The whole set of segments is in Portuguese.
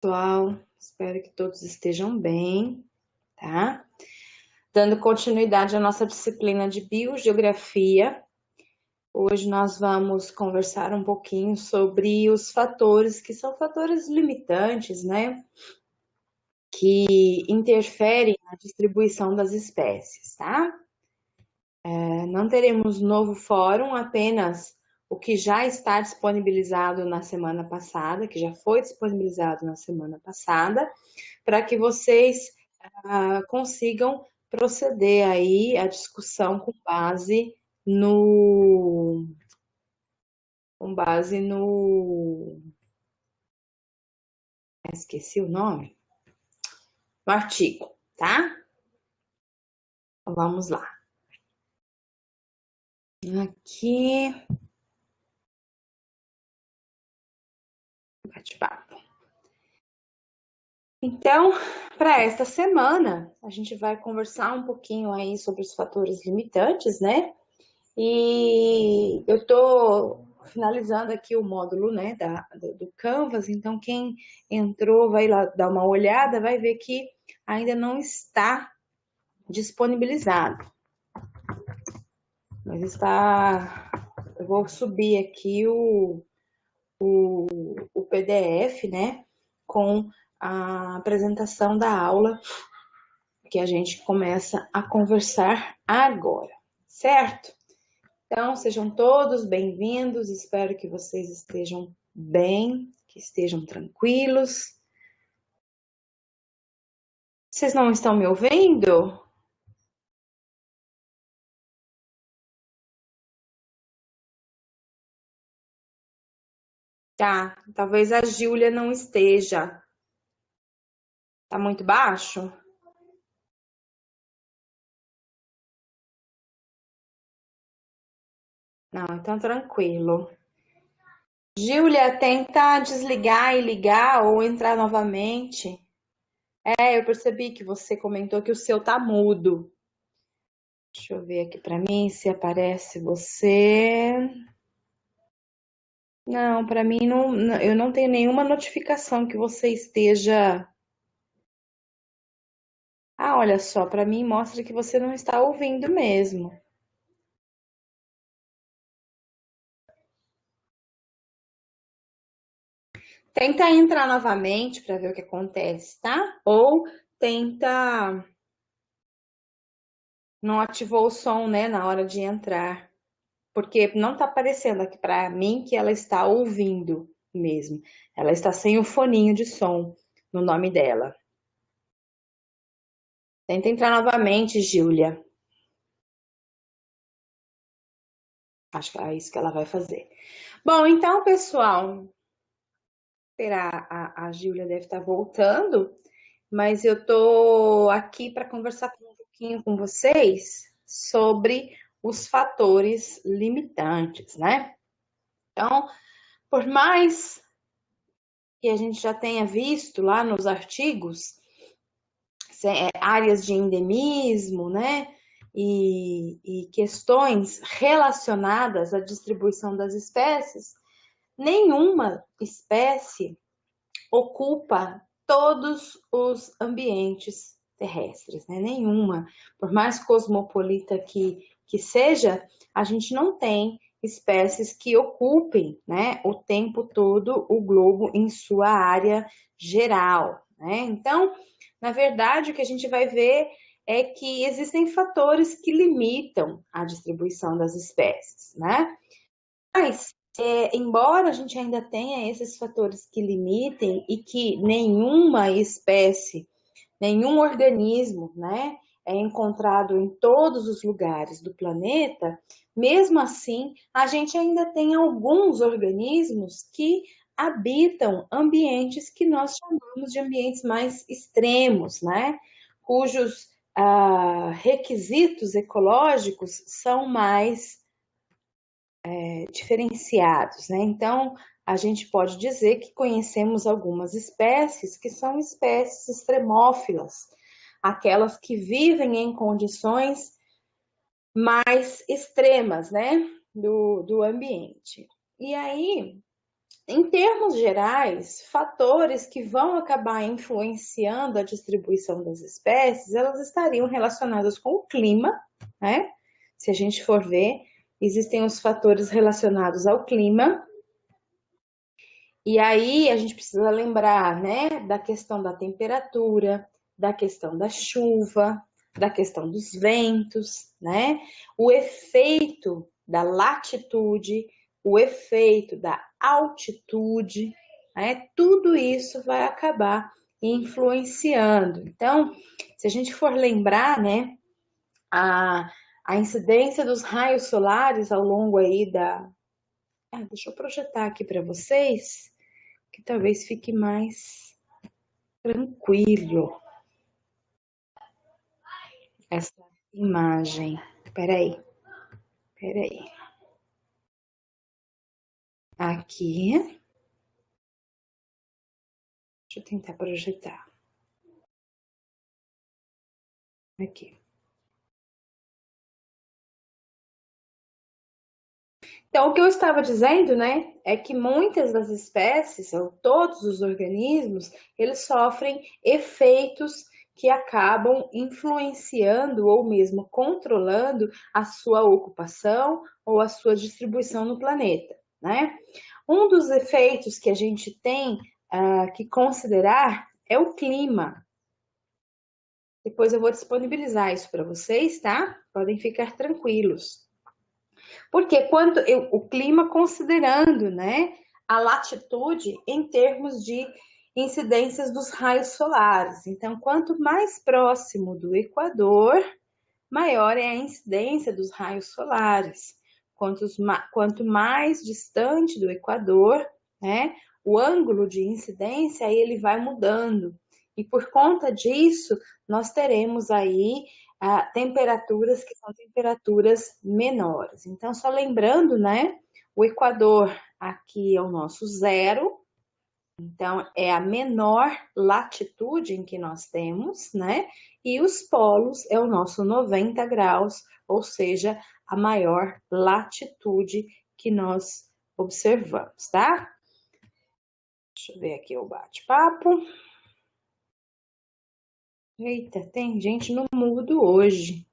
Pessoal, espero que todos estejam bem, tá? Dando continuidade à nossa disciplina de biogeografia, hoje nós vamos conversar um pouquinho sobre os fatores que são fatores limitantes, né? Que interferem na distribuição das espécies, tá? Não teremos novo fórum, apenas o que já está disponibilizado na semana passada, que já foi disponibilizado na semana passada, para que vocês consigam proceder aí à discussão no com base no esqueci o nome, no artigo, tá? Então, vamos lá. Aqui, bate-papo. Então, para esta semana, a gente vai conversar um pouquinho aí sobre os fatores limitantes, né? E eu tô finalizando aqui o módulo, né, do Canvas, então quem entrou vai lá dar uma olhada, vai ver que ainda não está disponibilizado. Mas está. Eu vou subir aqui o PDF, né, com a apresentação da aula que a gente começa a conversar agora, certo? Então, sejam todos bem-vindos, espero que vocês estejam bem, que estejam tranquilos. Vocês não estão me ouvindo? Tá, talvez a Júlia não esteja. Tá muito baixo? Não, então tranquilo. Júlia, tenta desligar e ligar ou entrar novamente. Eu percebi que você comentou que o seu tá mudo. Deixa eu ver aqui para mim se aparece você. Não, para mim eu não tenho nenhuma notificação que você esteja. Ah, olha só, para mim mostra que você não está ouvindo mesmo. Tenta entrar novamente para ver o que acontece, tá? Ou tenta. Não ativou o som, né, na hora de entrar. Porque não tá aparecendo aqui para mim que ela está ouvindo mesmo. Ela está sem o foninho de som no nome dela. Tenta entrar novamente, Júlia. Acho que é isso que ela vai fazer. Bom, então, pessoal, esperar a Júlia deve estar voltando, mas eu tô aqui para conversar um pouquinho com vocês sobre os fatores limitantes, né? Então, por mais que a gente já tenha visto lá nos artigos, áreas de endemismo, né? E questões relacionadas à distribuição das espécies, nenhuma espécie ocupa todos os ambientes terrestres, né? Nenhuma. Por mais cosmopolita que seja, a gente não tem espécies que ocupem, né, o tempo todo o globo em sua área geral, né? Então, na verdade, o que a gente vai ver é que existem fatores que limitam a distribuição das espécies, né? Mas, embora a gente ainda tenha esses fatores que limitem e que nenhuma espécie, nenhum organismo, né, é encontrado em todos os lugares do planeta, mesmo assim, a gente ainda tem alguns organismos que habitam ambientes que nós chamamos de ambientes mais extremos, né, cujos requisitos ecológicos são mais diferenciados, né? Então, a gente pode dizer que conhecemos algumas espécies que são espécies extremófilas, aquelas que vivem em condições mais extremas, né, do ambiente. E aí, em termos gerais, fatores que vão acabar influenciando a distribuição das espécies, elas estariam relacionadas com o clima, né? Se a gente for ver, existem os fatores relacionados ao clima, e aí a gente precisa lembrar, né, da questão da temperatura, da questão da chuva, da questão dos ventos, né? O efeito da latitude, o efeito da altitude, né? Tudo isso vai acabar influenciando. Então, se a gente for lembrar, né, a incidência dos raios solares ao longo aí da... deixa eu projetar aqui para vocês, que talvez fique mais tranquilo essa imagem. Peraí. Aqui. Deixa eu tentar projetar. Aqui. Então, o que eu estava dizendo, né, é que muitas das espécies, ou todos os organismos, eles sofrem efeitos que acabam influenciando ou mesmo controlando a sua ocupação ou a sua distribuição no planeta, né? Um dos efeitos que a gente tem que considerar é o clima. Depois eu vou disponibilizar isso para vocês, tá? Podem ficar tranquilos. Porque o clima considerando, né, a latitude em termos de incidências dos raios solares. Então, quanto mais próximo do Equador, maior é a incidência dos raios solares. Quanto mais distante do Equador, né, o ângulo de incidência aí ele vai mudando. E por conta disso, nós teremos aí temperaturas que são temperaturas menores. Então, só lembrando, né, o Equador aqui é o nosso zero, então é a menor latitude em que nós temos, né? E os polos é o nosso 90 graus, ou seja, a maior latitude que nós observamos, tá? Deixa eu ver aqui o bate-papo. Eita, tem gente no mudo hoje.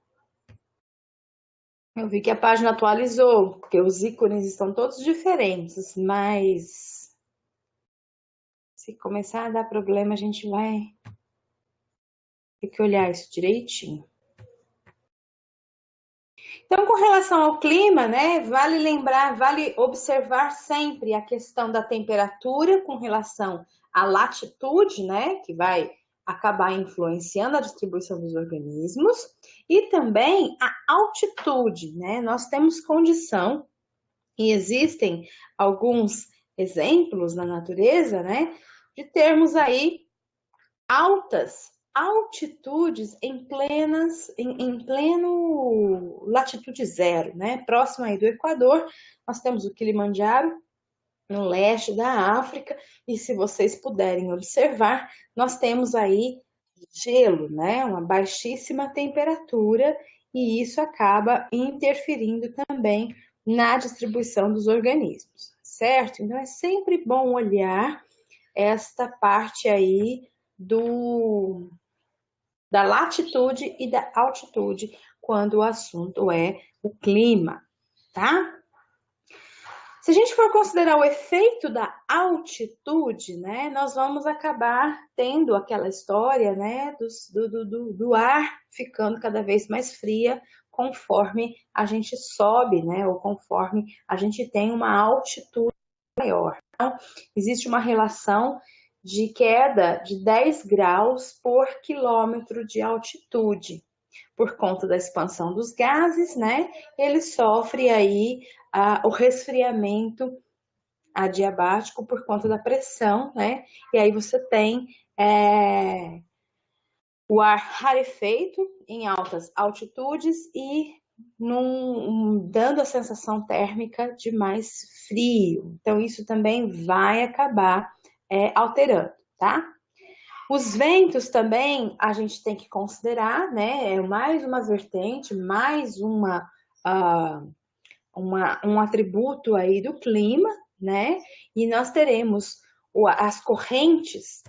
Eu vi que a página atualizou, porque os ícones estão todos diferentes, mas se começar a dar problema, a gente vai ter que olhar isso direitinho. Então, com relação ao clima, né, vale lembrar, vale observar sempre a questão da temperatura com relação à latitude, né, que vai acabar influenciando a distribuição dos organismos, e também a altitude, né? Nós temos condição, e existem alguns exemplos na natureza, né, de termos aí altas altitudes em pleno latitude zero, né? Próximo aí do Equador, nós temos o Kilimanjaro, no leste da África, e se vocês puderem observar, nós temos aí gelo, né? Uma baixíssima temperatura, e isso acaba interferindo também na distribuição dos organismos, certo? Então é sempre bom olhar esta parte aí da latitude e da altitude quando o assunto é o clima, tá? Se a gente for considerar o efeito da altitude, né, nós vamos acabar tendo aquela história, né, do ar ficando cada vez mais fria conforme a gente sobe, né, ou conforme a gente tem uma altitude maior. Então, existe uma relação de queda de 10 graus por quilômetro de altitude. Por conta da expansão dos gases, né, ele sofre aí o resfriamento adiabático por conta da pressão, né, e aí você tem o ar rarefeito em altas altitudes e dando a sensação térmica de mais frio. Então, isso também vai acabar alterando, tá? Os ventos também a gente tem que considerar, né? É mais uma vertente, mais um atributo aí do clima, né? E nós teremos as correntes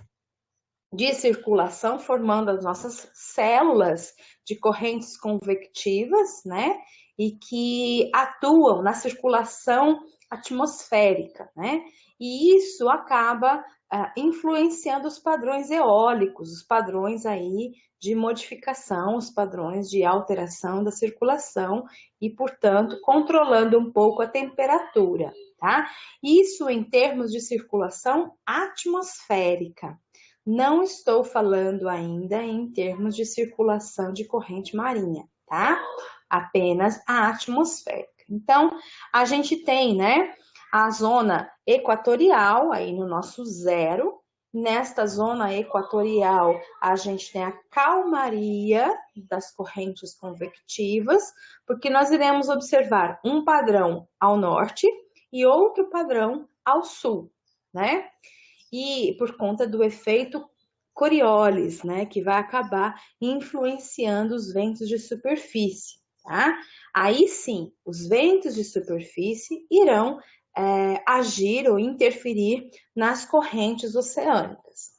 de circulação formando as nossas células de correntes convectivas, né? E que atuam na circulação atmosférica, né? E isso acaba influenciando os padrões eólicos, os padrões aí de modificação, os padrões de alteração da circulação e, portanto, controlando um pouco a temperatura, tá? Isso em termos de circulação atmosférica. Não estou falando ainda em termos de circulação de corrente marinha, tá? Apenas a atmosférica. Então, a gente tem, né, a zona equatorial, aí no nosso zero. Nesta zona equatorial, a gente tem a calmaria das correntes convectivas, porque nós iremos observar um padrão ao norte e outro padrão ao sul, né? E por conta do efeito Coriolis, né, que vai acabar influenciando os ventos de superfície, tá? Aí sim, os ventos de superfície irão agir ou interferir nas correntes oceânicas,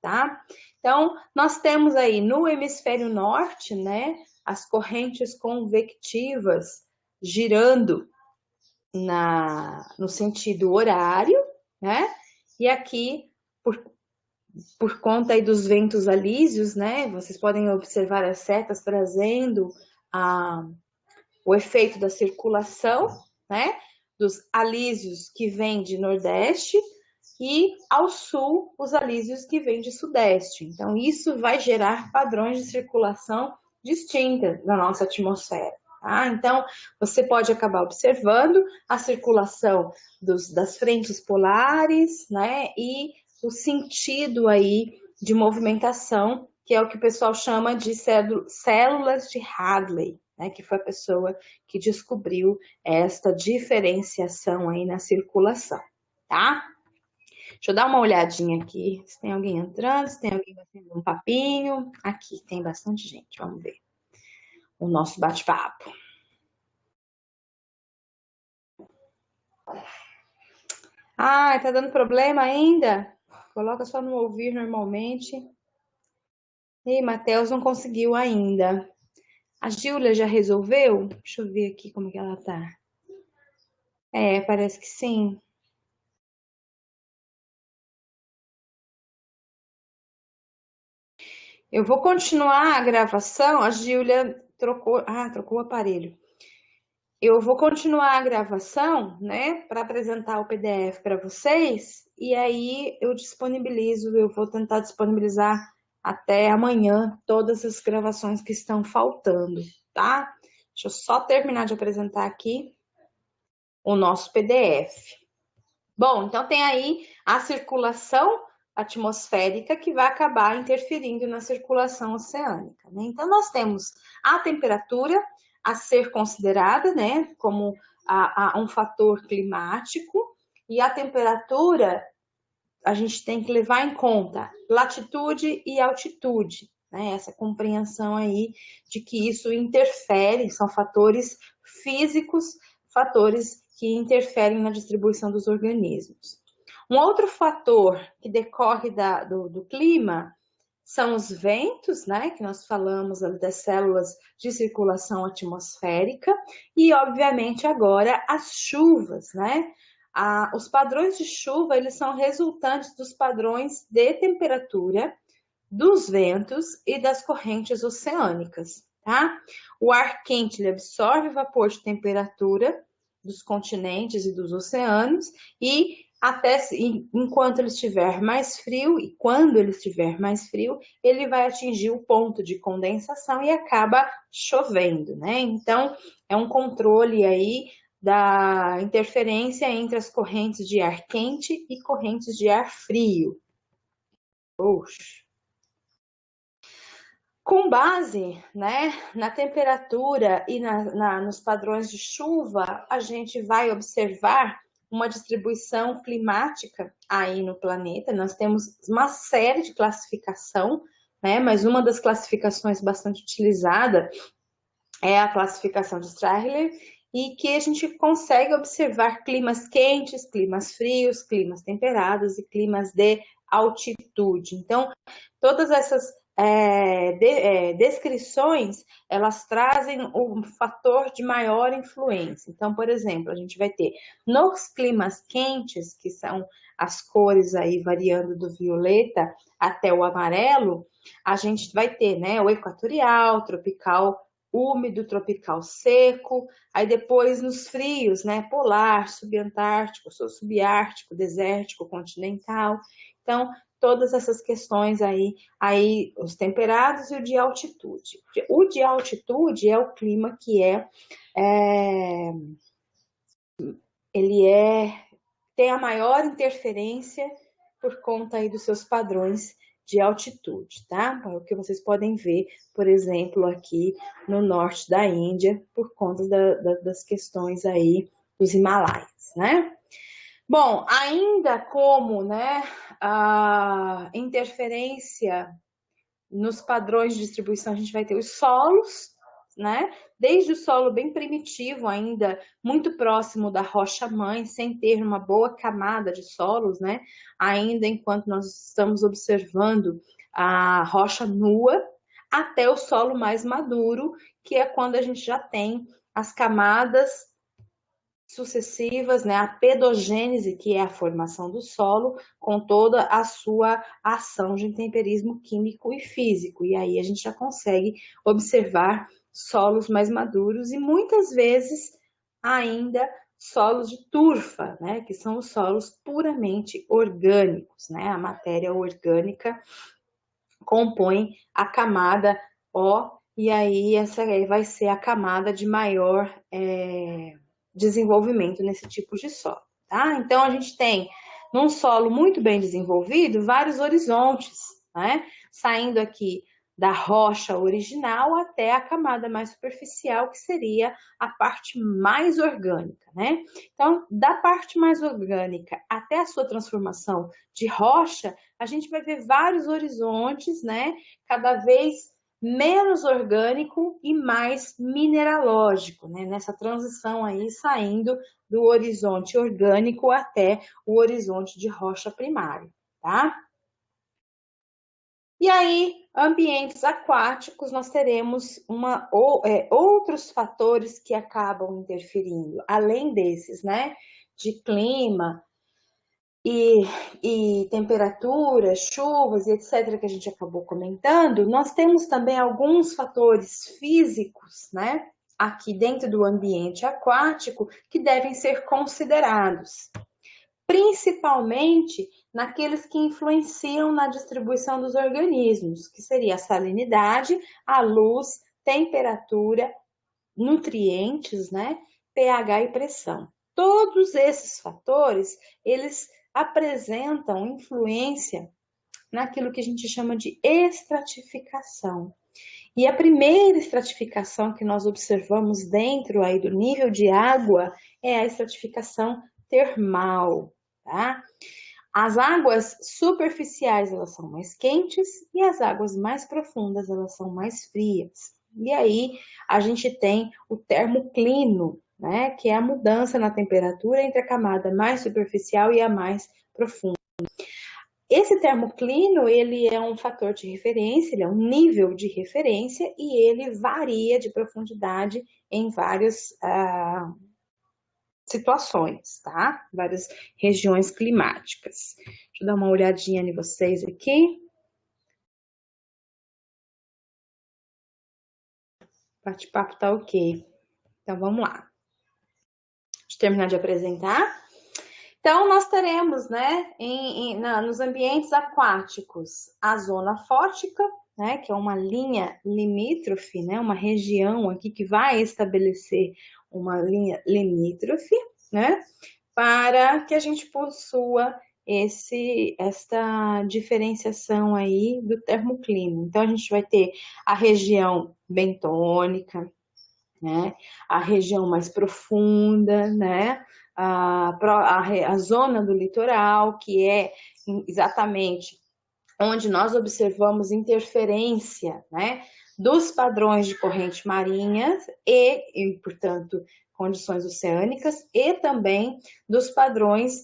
tá? Então, nós temos aí no hemisfério norte, né, as correntes convectivas girando no sentido horário, né? E aqui, por conta aí dos ventos alísios, né? Vocês podem observar as setas trazendo o efeito da circulação, né? Dos alísios que vêm de nordeste e ao sul os alísios que vêm de sudeste. Então, isso vai gerar padrões de circulação distintas na nossa atmosfera. Tá? Então, você pode acabar observando a circulação das frentes polares, né? E o sentido aí de movimentação, que é o que o pessoal chama de células de Hadley, né? Que foi a pessoa que descobriu esta diferenciação aí na circulação, tá? Deixa eu dar uma olhadinha aqui, se tem alguém entrando, se tem alguém batendo um papinho. Aqui tem bastante gente, vamos ver o nosso bate-papo. Ah, tá dando problema ainda? Coloca só no ouvir normalmente. Ih, Matheus não conseguiu ainda. A Júlia já resolveu? Deixa eu ver aqui como que ela tá. É, parece que sim. Eu vou continuar a gravação. A Júlia trocou o aparelho. Eu vou continuar a gravação, né, para apresentar o PDF para vocês, e aí eu vou tentar disponibilizar até amanhã todas as gravações que estão faltando, tá? Deixa eu só terminar de apresentar aqui o nosso PDF. Bom, então tem aí a circulação atmosférica que vai acabar interferindo na circulação oceânica, né? Então nós temos a temperatura a ser considerada, né, como um fator climático, e a temperatura a gente tem que levar em conta latitude e altitude, né? Essa compreensão aí de que isso interfere, são fatores físicos, fatores que interferem na distribuição dos organismos. Um outro fator que decorre do clima são os ventos, né, que nós falamos das células de circulação atmosférica, e obviamente agora as chuvas, né? Os padrões de chuva, eles são resultantes dos padrões de temperatura, dos ventos e das correntes oceânicas, tá? O ar quente, ele absorve vapor de temperatura dos continentes e dos oceanos, e enquanto ele estiver mais frio, e quando ele estiver mais frio, ele vai atingir o ponto de condensação e acaba chovendo, né? Então, é um controle aí da interferência entre as correntes de ar quente e correntes de ar frio. Oxe. Com base, né, na temperatura e nos padrões de chuva, a gente vai observar uma distribuição climática aí no planeta. Nós temos uma série de classificação, né, mas uma das classificações bastante utilizada é a classificação de Strahler, e que a gente consegue observar climas quentes, climas frios, climas temperados e climas de altitude. Então, todas essas descrições, elas trazem um fator de maior influência. Então, por exemplo, a gente vai ter nos climas quentes, que são as cores aí variando do violeta até o amarelo, a gente vai ter, né, o equatorial, tropical úmido, tropical seco, aí depois nos frios, né, polar, subantártico, subártico, desértico, continental. Então, todas essas questões aí os temperados e o de altitude. O de altitude é o clima que tem a maior interferência por conta aí dos seus padrões de altitude, tá? É o que vocês podem ver, por exemplo, aqui no norte da Índia, por conta das questões aí dos Himalaias, né? Bom, ainda como, né, a interferência nos padrões de distribuição, a gente vai ter os solos, né? Desde o solo bem primitivo, ainda muito próximo da rocha-mãe, sem ter uma boa camada de solos, né? Ainda enquanto nós estamos observando a rocha nua, até o solo mais maduro, que é quando a gente já tem as camadas sucessivas, né, a pedogênese, que é a formação do solo, com toda a sua ação de temperismo químico e físico. E aí a gente já consegue observar solos mais maduros e muitas vezes ainda solos de turfa, né, que são os solos puramente orgânicos, né? A matéria orgânica compõe a camada O, e aí essa aí vai ser a camada de maior desenvolvimento nesse tipo de solo, tá? Então, a gente tem, num solo muito bem desenvolvido, vários horizontes, né? Saindo aqui da rocha original até a camada mais superficial, que seria a parte mais orgânica, né? Então, da parte mais orgânica até a sua transformação de rocha, a gente vai ver vários horizontes, né? Cada vez menos orgânico e mais mineralógico, né? Nessa transição aí, saindo do horizonte orgânico até o horizonte de rocha primária, tá? E aí, ambientes aquáticos, nós teremos outros fatores que acabam interferindo, além desses, né? De clima, e temperaturas, chuvas e etc., que a gente acabou comentando, nós temos também alguns fatores físicos, né, aqui dentro do ambiente aquático, que devem ser considerados, principalmente naqueles que influenciam na distribuição dos organismos, que seria a salinidade, a luz, temperatura, nutrientes, né, pH e pressão. Todos esses fatores, eles apresentam influência naquilo que a gente chama de estratificação. E a primeira estratificação que nós observamos dentro aí do nível de água é a estratificação termal, tá? As águas superficiais, elas são mais quentes e as águas mais profundas, elas são mais frias. E aí a gente tem o termoclino, né, que é a mudança na temperatura entre a camada mais superficial e a mais profunda. Esse termoclino, ele é um fator de referência, ele é um nível de referência e ele varia de profundidade em várias situações, tá? Várias regiões climáticas. Deixa eu dar uma olhadinha em vocês aqui. O bate-papo tá ok. Então, vamos lá. Deixa eu terminar de apresentar. Então, nós teremos, né, nos ambientes aquáticos, a zona fótica, né, que é uma linha limítrofe, né, uma região aqui que vai estabelecer uma linha limítrofe, né, para que a gente possua esta diferenciação aí do termoclima. Então, a gente vai ter a região bentônica, né, a região mais profunda, né, a zona do litoral, que é exatamente onde nós observamos interferência, né, dos padrões de corrente marinha portanto, condições oceânicas e também dos padrões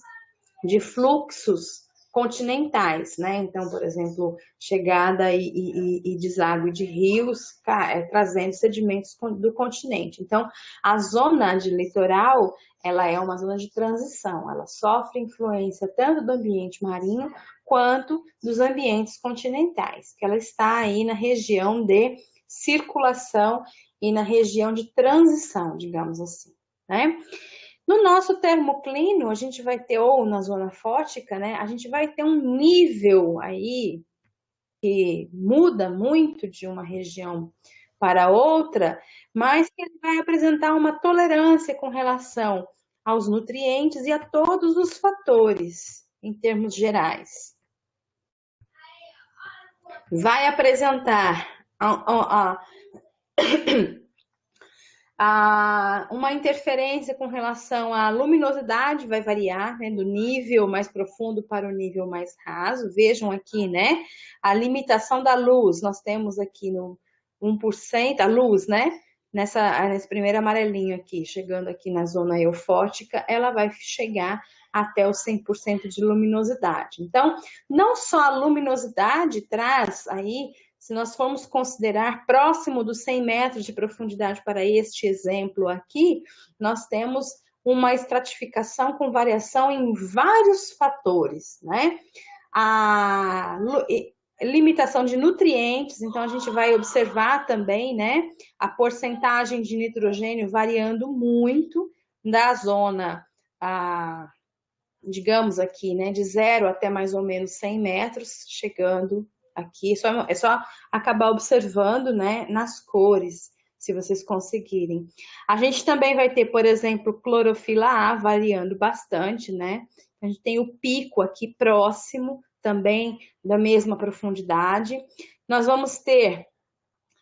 de fluxos continentais, né? Então, por exemplo, chegada e deságue de rios, trazendo sedimentos do continente. Então, a zona de litoral, ela é uma zona de transição, ela sofre influência tanto do ambiente marinho quanto dos ambientes continentais, que ela está aí na região de circulação e na região de transição, digamos assim, né? No nosso termoclínio, a gente vai ter, ou na zona fótica, né, a gente vai ter um nível aí que muda muito de uma região para outra, mas que ele vai apresentar uma tolerância com relação aos nutrientes e a todos os fatores, em termos gerais. Vai apresentar uma interferência com relação à luminosidade, vai variar, né, do nível mais profundo para o nível mais raso. Vejam aqui, né, a limitação da luz. Nós temos aqui no 1%, a luz, né, nesse primeiro amarelinho aqui, chegando aqui na zona eufótica, ela vai chegar até os 100% de luminosidade. Então, não só a luminosidade traz aí, se nós formos considerar próximo dos 100 metros de profundidade para este exemplo aqui, nós temos uma estratificação com variação em vários fatores, né? A limitação de nutrientes, então a gente vai observar também, né, a porcentagem de nitrogênio variando muito da zona, digamos aqui, né, de 0 até mais ou menos 100 metros, chegando aqui, é só acabar observando, né, nas cores, se vocês conseguirem. A gente também vai ter, por exemplo, clorofila A variando bastante, né? A gente tem o pico aqui próximo, também da mesma profundidade. Nós vamos ter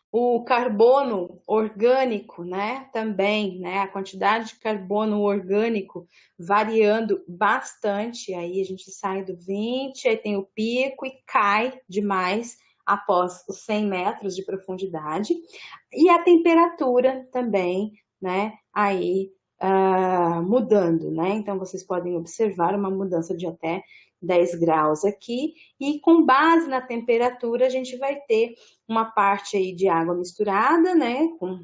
o carbono orgânico, né? Também, né? A quantidade de carbono orgânico variando bastante. Aí a gente sai do 20, aí tem o pico e cai demais após os 100 metros de profundidade. E a temperatura também, né? Aí mudando, né? Então vocês podem observar uma mudança de até 10 graus aqui, e com base na temperatura a gente vai ter uma parte aí de água misturada, né, com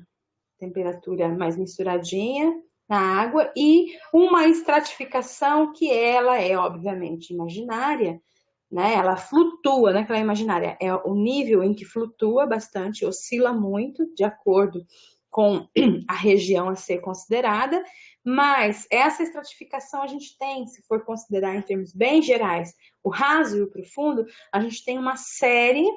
temperatura mais misturadinha na água, e uma estratificação que ela é obviamente imaginária, né, ela flutua, não é que ela é imaginária, é o nível em que flutua bastante, oscila muito de acordo com a região a ser considerada, mas essa estratificação a gente tem, se for considerar em termos bem gerais, o raso e o profundo, a gente tem uma série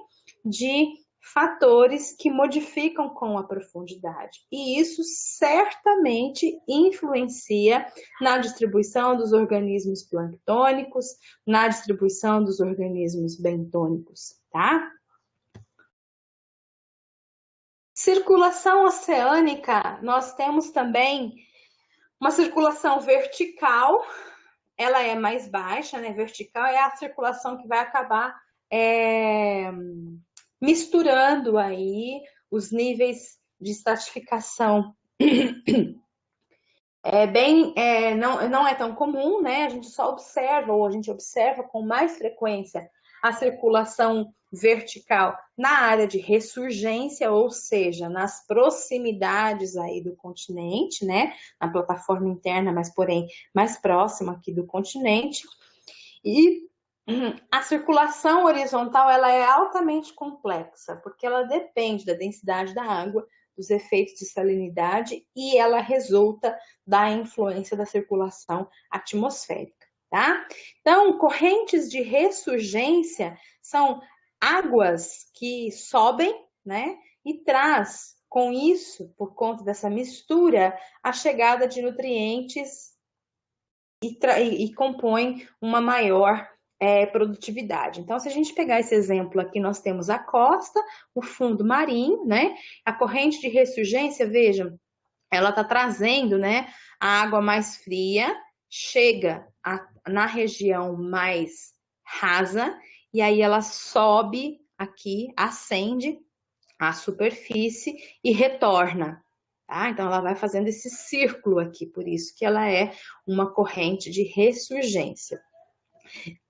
de fatores que modificam com a profundidade. E isso certamente influencia na distribuição dos organismos planctônicos, na distribuição dos organismos bentônicos, tá? Circulação oceânica, nós temos também uma circulação vertical, ela é mais baixa, né? Vertical é a circulação que vai acabar misturando aí os níveis de estratificação. Não é tão comum, né? A gente só observa, ou a gente observa com mais frequência a circulação vertical na área de ressurgência, ou seja, nas proximidades aí do continente, né? Na plataforma interna, mas porém mais próxima aqui do continente. E a circulação horizontal, ela é altamente complexa, porque ela depende da densidade da água, dos efeitos de salinidade, e ela resulta da influência da circulação atmosférica, tá? Então, correntes de ressurgência são águas que sobem, né? E traz, com isso, por conta dessa mistura, a chegada de nutrientes e compõe uma maior produtividade. Então, se a gente pegar esse exemplo aqui, nós temos a costa, o fundo marinho, né? A corrente de ressurgência, vejam, ela está trazendo, né, a água mais fria, chega na região mais rasa, e aí ela sobe aqui, ascende à superfície e retorna, tá? Então, ela vai fazendo esse círculo aqui, por isso que ela é uma corrente de ressurgência.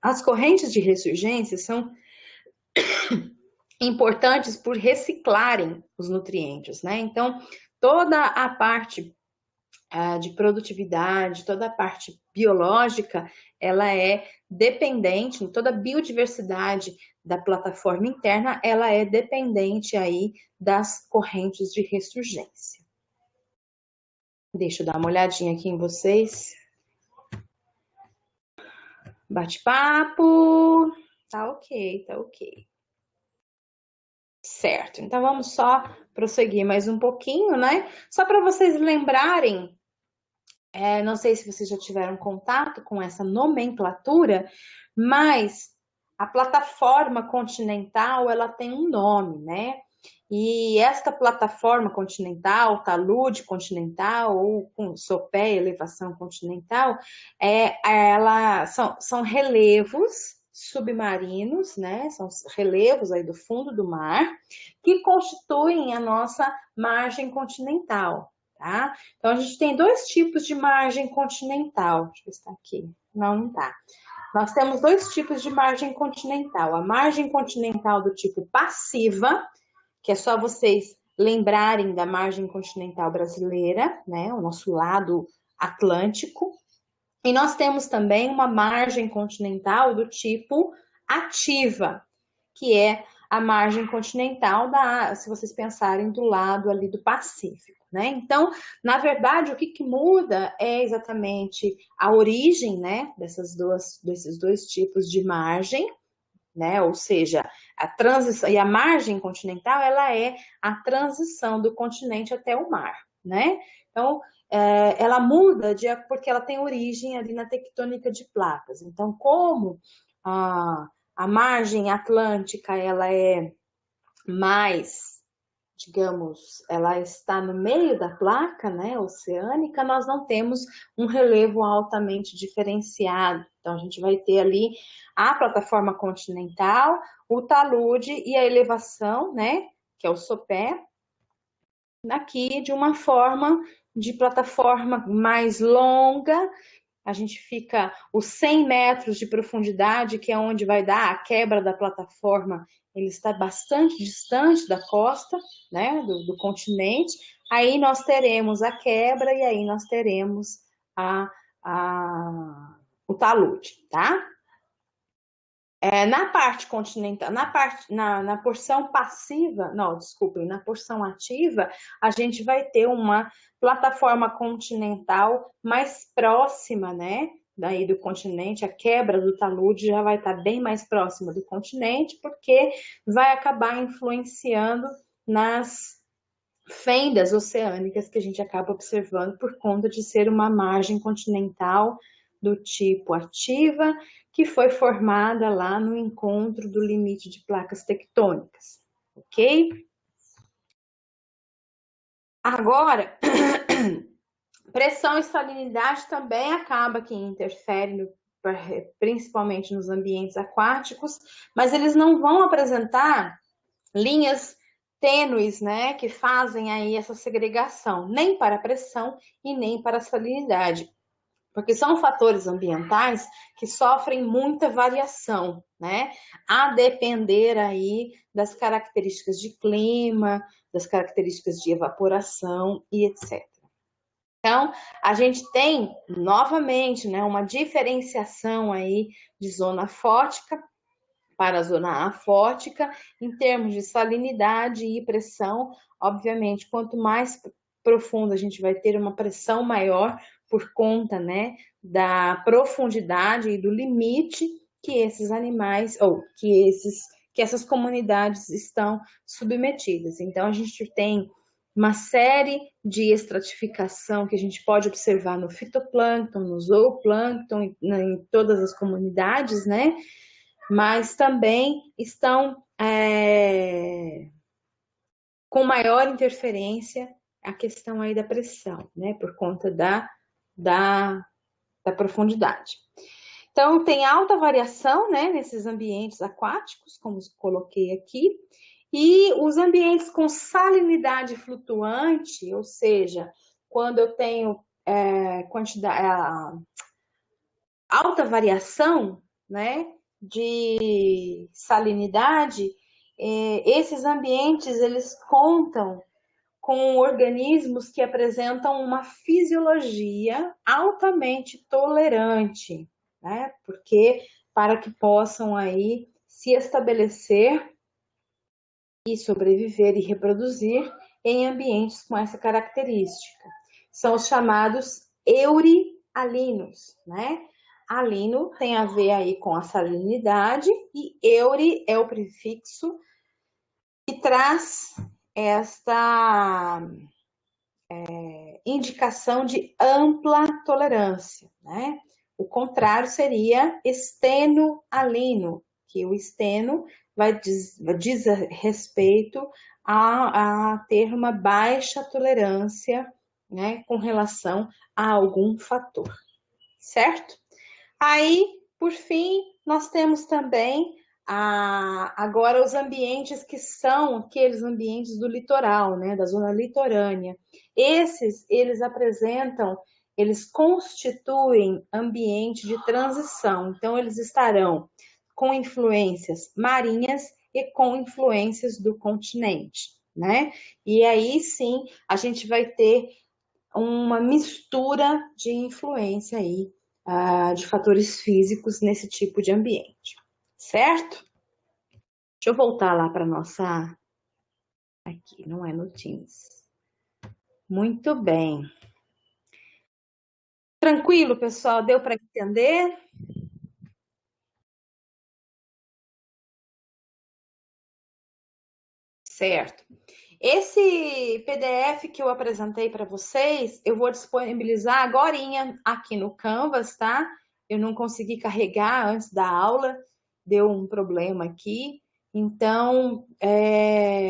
As correntes de ressurgência são importantes por reciclarem os nutrientes, né? Então, toda a parte de produtividade, toda a parte biológica, ela é dependente, toda a biodiversidade da plataforma interna, ela é dependente aí das correntes de ressurgência. Deixa eu dar uma olhadinha aqui em vocês. Bate-papo. Tá ok, tá ok. Certo, então vamos só prosseguir mais um pouquinho, né? Só para vocês lembrarem, não sei se vocês já tiveram contato com essa nomenclatura, mas a plataforma continental, ela tem um nome, né? E esta plataforma continental, talude continental ou com sopé, elevação continental, são relevos submarinos, né? São relevos aí do fundo do mar que constituem a nossa margem continental, tá? Então a gente tem dois tipos de margem continental. Deixa eu ver se está aqui. Não, não está. Nós temos dois tipos de margem continental. A margem continental do tipo passiva, que é só vocês lembrarem da margem continental brasileira, né? O nosso lado atlântico. E nós temos também uma margem continental do tipo ativa, que é a margem continental se vocês pensarem do lado ali do Pacífico, né? Então, na verdade, o que muda é exatamente a origem, né, desses dois tipos de margem, né? Ou seja, a transição e a margem continental, ela é a transição do continente até o mar, né? Então, ela muda porque ela tem origem ali na tectônica de placas. Então, como a margem atlântica, ela é mais, digamos, ela está no meio da placa, né, oceânica, nós não temos um relevo altamente diferenciado. Então, a gente vai ter ali a plataforma continental, o talude e a elevação, né, que é o sopé, aqui de uma forma de plataforma mais longa. A gente fica os 100 metros de profundidade, que é onde vai dar a quebra da plataforma, ele está bastante distante da costa, né, do continente. Aí nós teremos a quebra e aí nós teremos o talude, tá? Na parte continental, na porção passiva, não, desculpem, na porção ativa, a gente vai ter uma plataforma continental mais próxima, né, daí do continente. A quebra do talude já vai estar bem mais próxima do continente, porque vai acabar influenciando nas fendas oceânicas que a gente acaba observando por conta de ser uma margem continental do tipo ativa, que foi formada lá no encontro do limite de placas tectônicas, ok? Agora, pressão e salinidade também acaba que interfere principalmente nos ambientes aquáticos, mas eles não vão apresentar linhas tênues, né, que fazem aí essa segregação, nem para a pressão e nem para a salinidade, porque são fatores ambientais que sofrem muita variação, né, a depender aí das características de clima, das características de evaporação e etc. Então, a gente tem, novamente, né, uma diferenciação aí de zona fótica para a zona afótica, em termos de salinidade e pressão. Obviamente, quanto mais profundo a gente vai ter uma pressão maior por conta, né, da profundidade e do limite que esses animais, ou que essas comunidades estão submetidas. Então, a gente tem uma série de estratificação que a gente pode observar no fitoplâncton, no zooplâncton, em todas as comunidades, né? Mas também estão com maior interferência a questão aí da pressão, né, por conta da profundidade. Então, tem alta variação, né, nesses ambientes aquáticos, como coloquei aqui, E os ambientes com salinidade flutuante, ou seja, quando eu tenho alta variação, né, de salinidade, esses ambientes eles contam com organismos que apresentam uma fisiologia altamente tolerante, né? Porque para que possam aí se estabelecer e sobreviver e reproduzir em ambientes com essa característica. São os chamados eurialinos, né? Alino tem a ver aí com a salinidade e euri é o prefixo que traz esta indicação de ampla tolerância, né? O contrário seria estenoalino, que o esteno diz respeito a ter uma baixa tolerância, né, com relação a algum fator, certo? Aí, por fim, nós temos também agora os ambientes que são aqueles ambientes do litoral, né, da zona litorânea. Esses, eles constituem ambiente de transição. Então, eles estarão com influências marinhas e com influências do continente, né? E aí sim, a gente vai ter uma mistura de influência aí, de fatores físicos nesse tipo de ambiente, certo? Deixa eu voltar lá para nossa... Aqui, não é no Teams. Muito bem. Tranquilo, pessoal? Deu para entender? Certo. Esse PDF que eu apresentei para vocês, eu vou disponibilizar agorinha aqui no Canvas, tá? Eu não consegui carregar antes da aula, deu um problema aqui. Então,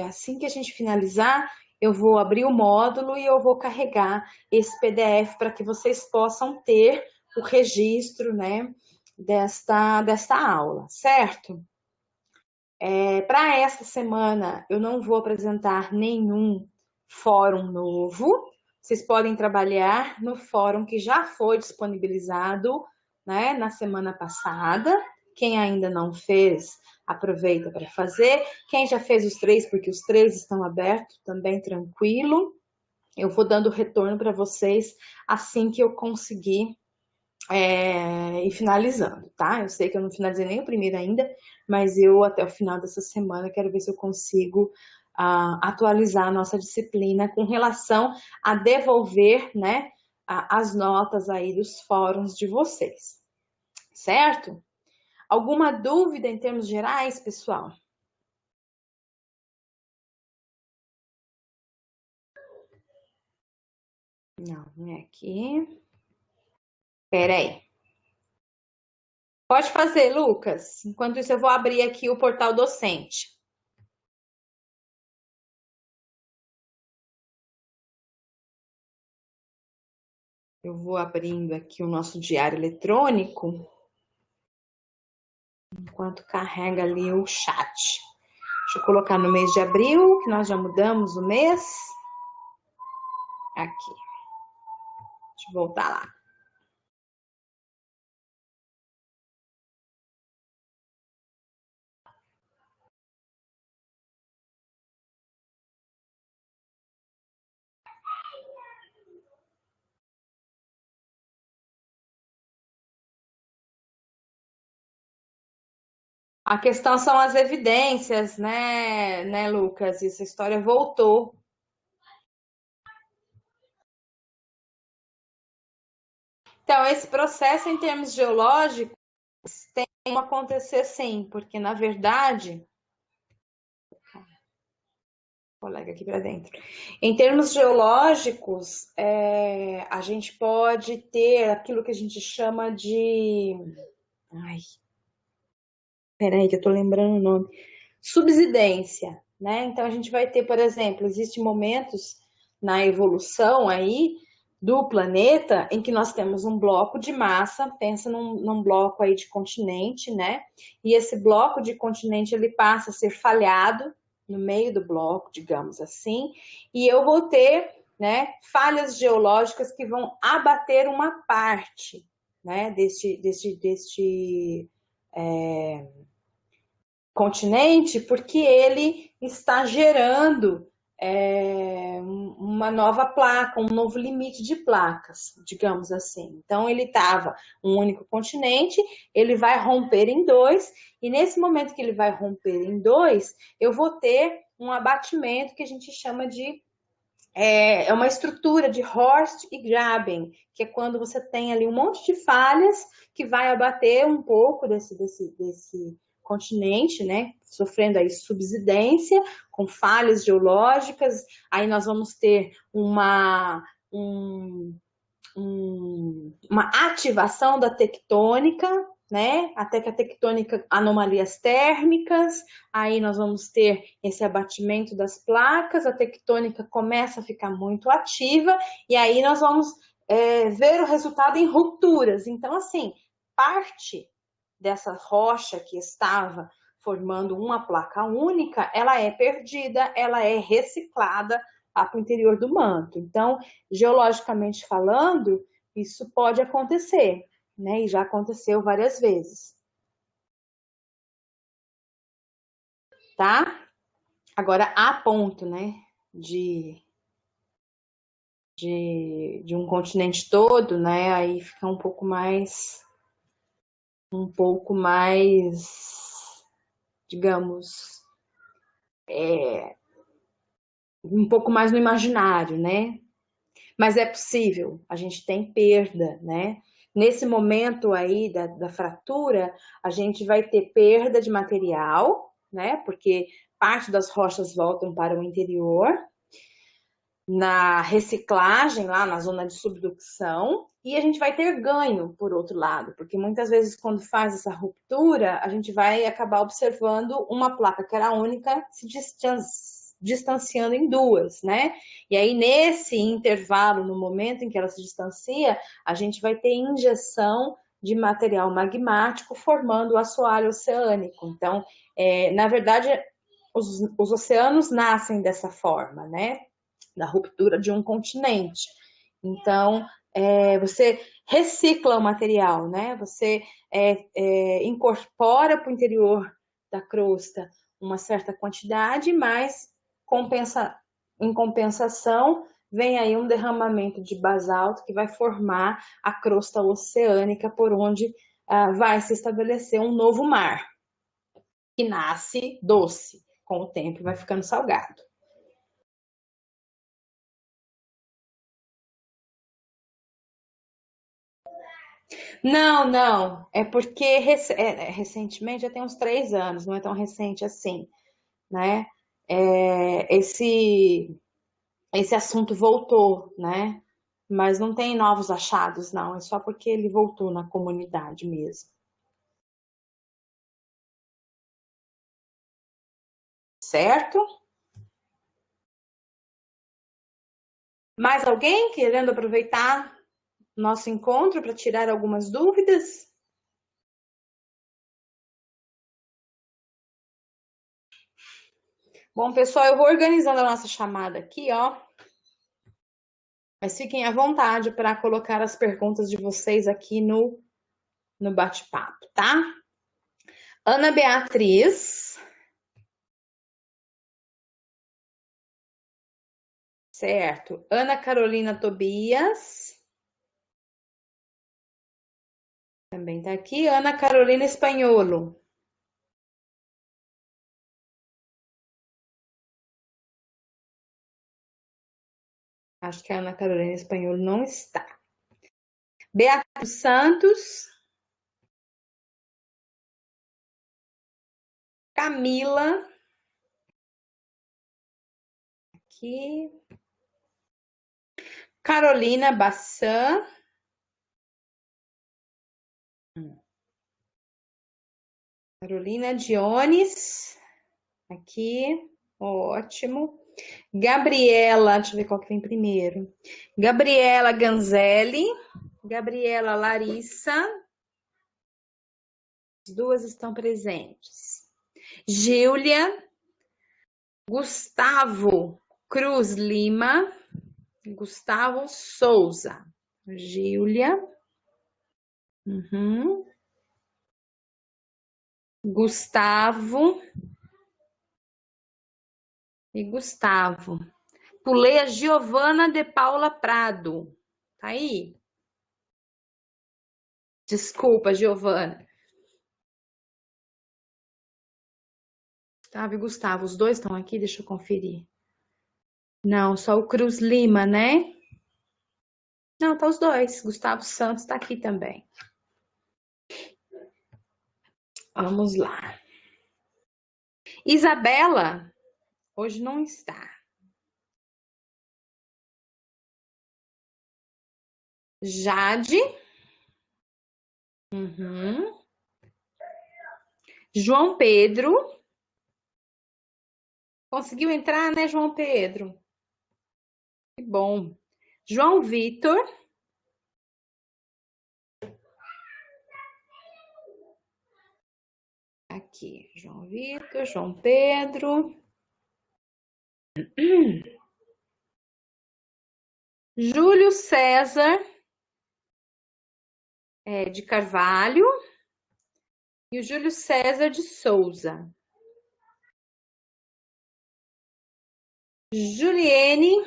assim que a gente finalizar, eu vou abrir o módulo e eu vou carregar esse PDF para que vocês possam ter o registro, né, desta aula, certo? Para essa semana, eu não vou apresentar nenhum fórum novo. Vocês podem trabalhar no fórum que já foi disponibilizado, né, na semana passada. Quem ainda não fez, aproveita para fazer. Quem já fez os três, porque os três estão abertos, também tranquilo. Eu vou dando retorno para vocês assim que eu conseguir e finalizando, tá? Eu sei que eu não finalizei nem o primeiro ainda, mas eu até o final dessa semana quero ver se eu consigo atualizar a nossa disciplina com relação a devolver, né, as notas aí dos fóruns de vocês, certo? Alguma dúvida em termos gerais, pessoal? Não, não é aqui. Espera aí. Pode fazer, Lucas. Enquanto isso, eu vou abrir aqui o portal docente. Eu vou abrindo aqui o nosso diário eletrônico, enquanto carrega ali o chat. Deixa eu colocar no mês de abril, que nós já mudamos o mês. Aqui. Deixa eu voltar lá. A questão são as evidências, né, Lucas? Essa história voltou. Então, esse processo em termos geológicos tem que acontecer sim, porque na verdade, colega aqui para dentro. Em termos geológicos, a gente pode ter aquilo que a gente chama de... Ai, peraí que eu tô lembrando o nome. Subsidência, né? Então a gente vai ter, por exemplo, existem momentos na evolução aí do planeta em que nós temos um bloco de massa, pensa num bloco aí de continente, né? E esse bloco de continente ele passa a ser falhado, no meio do bloco, digamos assim, e eu vou ter, né, falhas geológicas que vão abater uma parte, né, deste continente, porque ele está gerando uma nova placa, um novo limite de placas, digamos assim. Então, ele estava um único continente, ele vai romper em dois, e nesse momento que ele vai romper em dois, eu vou ter um abatimento que a gente chama de uma estrutura de Horst e Graben, que é quando você tem ali um monte de falhas que vai abater um pouco desse continente, né? Sofrendo aí subsidência, com falhas geológicas. Aí nós vamos ter uma ativação da tectônica, né? Até que a tectônica, anomalias térmicas, aí nós vamos ter esse abatimento das placas, a tectônica começa a ficar muito ativa, e aí nós vamos ver o resultado em rupturas. Então, assim, parte dessa rocha que estava formando uma placa única, ela é perdida, ela é reciclada para o interior do manto. Então, geologicamente falando, isso pode acontecer, né? E já aconteceu várias vezes, tá? Agora, a ponto, né, de um continente todo, né? Aí fica um pouco mais, digamos, um pouco mais no imaginário, né? Mas é possível, a gente tem perda, né? Nesse momento aí da fratura, a gente vai ter perda de material, né? Porque parte das rochas voltam para o interior, na reciclagem, lá na zona de subducção, e a gente vai ter ganho, por outro lado, porque muitas vezes, quando faz essa ruptura, a gente vai acabar observando uma placa que era única se distanciando em duas, né? E aí, nesse intervalo, no momento em que ela se distancia, a gente vai ter injeção de material magmático formando o assoalho oceânico. Então, na verdade, os oceanos nascem dessa forma, né? Da ruptura de um continente. Então, você recicla o material, né? Você incorpora para o interior da crosta uma certa quantidade, mas em compensação, vem aí um derramamento de basalto que vai formar a crosta oceânica por onde vai se estabelecer um novo mar, que nasce doce, com o tempo vai ficando salgado. Não, não. É porque recentemente, já tem uns 3 anos, não é tão recente assim, né? Esse assunto voltou, né? Mas não tem novos achados, não. É só porque ele voltou na comunidade mesmo. Certo? Mais alguém querendo aproveitar nosso encontro para tirar algumas dúvidas? Bom, pessoal, eu vou organizando a nossa chamada aqui, ó. Mas fiquem à vontade para colocar as perguntas de vocês aqui no bate-papo, tá? Ana Beatriz, certo. Ana Carolina Tobias, também tá aqui. Ana Carolina Espanholo, acho que a Ana Carolina Espanholo não está. Beatriz Santos, Camila, aqui. Carolina Bassan, Carolina Dionis, aqui, ótimo. Gabriela, deixa eu ver qual que vem primeiro. Gabriela Ganzelli, Gabriela Larissa, as duas estão presentes. Gília, Gustavo Cruz Lima. Gustavo Souza. Gília. Uhum. Gustavo e Gustavo. Pulei a Giovana de Paula Prado. Tá aí? Desculpa, Giovana. Gustavo e Gustavo, os dois estão aqui, deixa eu conferir. Não, só o Cruz Lima, né? Não, tá os dois. Gustavo Santos tá aqui também. Vamos lá. Isabela, hoje não está. Jade. Uhum. João Pedro. Conseguiu entrar, né, João Pedro? Que bom. João Vitor. Aqui, João Vitor, João Pedro. Júlio César de Carvalho e o Júlio César de Souza. Juliene.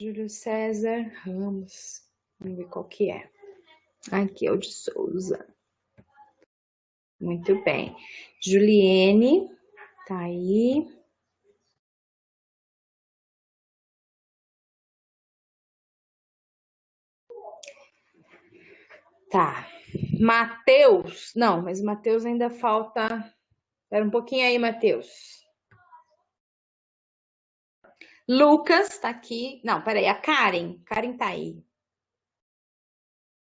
Júlio César Ramos. Vamos ver qual que é. Aqui é o de Souza. Muito bem. Juliene, tá aí. Tá. Matheus. Não, mas Matheus ainda falta. Espera um pouquinho aí, Matheus. Lucas tá aqui. Não, peraí, a Karen. Karen tá aí.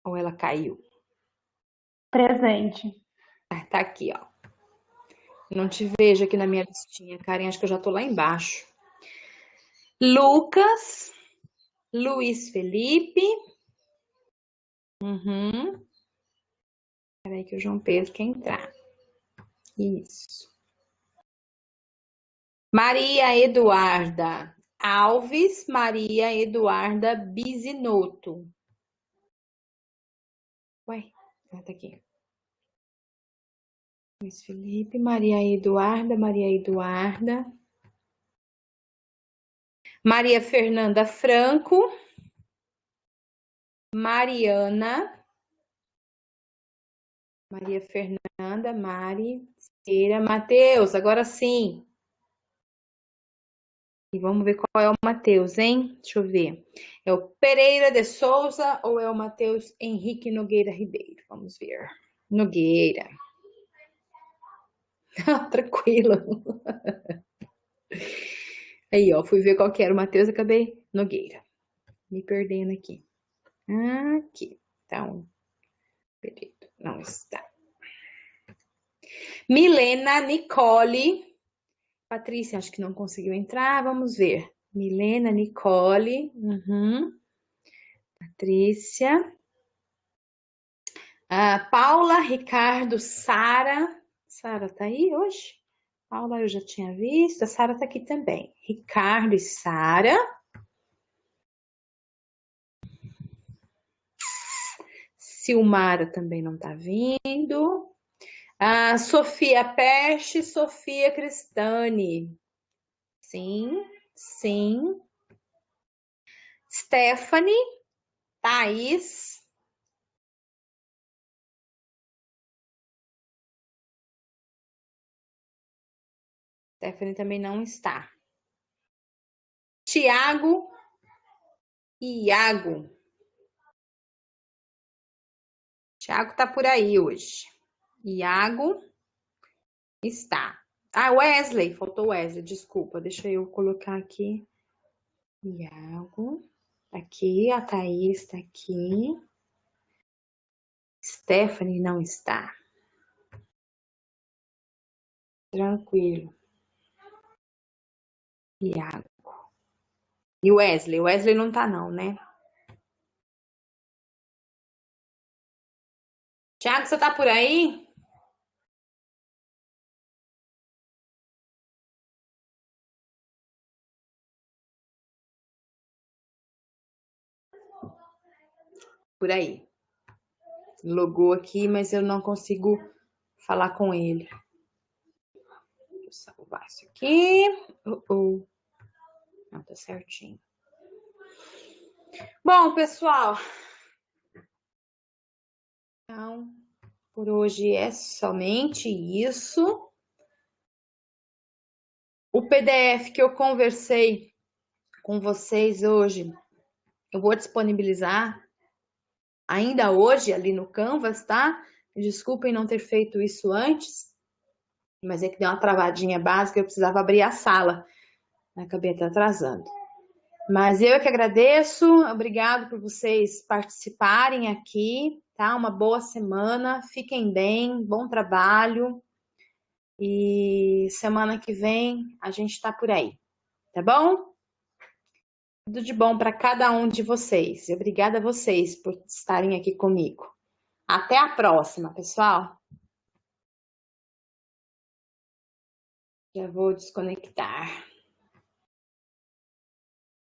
Ou ela caiu? Presente. Ah, tá aqui, ó. Não te vejo aqui na minha listinha, Karen. Acho que eu já tô lá embaixo. Lucas. Luiz Felipe. Uhum. Peraí que o João Pedro quer entrar. Isso. Maria Eduarda Alves, Maria Eduarda Bisinotto. Ué, tá aqui. Luiz Felipe, Maria Eduarda, Maria Eduarda. Maria Fernanda Franco. Mariana. Maria Fernanda, Mari, Cira, Matheus, agora sim. E vamos ver qual é o Matheus, hein? Deixa eu ver. É o Pereira de Souza ou é o Matheus Henrique Nogueira Ribeiro? Vamos ver. Nogueira. Tranquilo. Aí, ó, fui ver qual que era o Matheus, acabei Nogueira. Me perdendo aqui. Aqui. Então, Pereira. Não está. Milena Nicole. Patrícia, acho que não conseguiu entrar. Vamos ver. Milena Nicole. Uhum. Patrícia. Paula, Ricardo, Sara. Sara tá aí hoje? Paula eu já tinha visto. A Sara tá aqui também. Ricardo e Sara. Silmara também não tá vindo. Sofia Peste, Sofia Cristane. Sim, sim. Stephanie, Thaís. Stephanie também não está. Tiago e Iago. Tiago tá por aí hoje. Iago está. Wesley, faltou Wesley, desculpa, deixa eu colocar aqui. Iago, aqui, a Thaís tá aqui. Stephanie não está. Tranquilo. Iago. E Wesley? Wesley não tá não, né? Tiago, você tá por aí? por aí. Logou aqui, mas eu não consigo falar com ele. Deixa eu salvar isso aqui. Não, tá certinho. Bom, pessoal. Então, por hoje é somente isso. O PDF que eu conversei com vocês hoje, eu vou disponibilizar ainda hoje ali no Canvas, tá? Desculpem não ter feito isso antes, mas é que deu uma travadinha básica, eu precisava abrir a sala. Acabei até atrasando. Mas eu que agradeço, obrigado por vocês participarem aqui, tá? Uma boa semana, fiquem bem, bom trabalho. E semana que vem a gente tá por aí, tá bom? Tudo de bom para cada um de vocês. Obrigada a vocês por estarem aqui comigo. Até a próxima, pessoal. Já vou desconectar.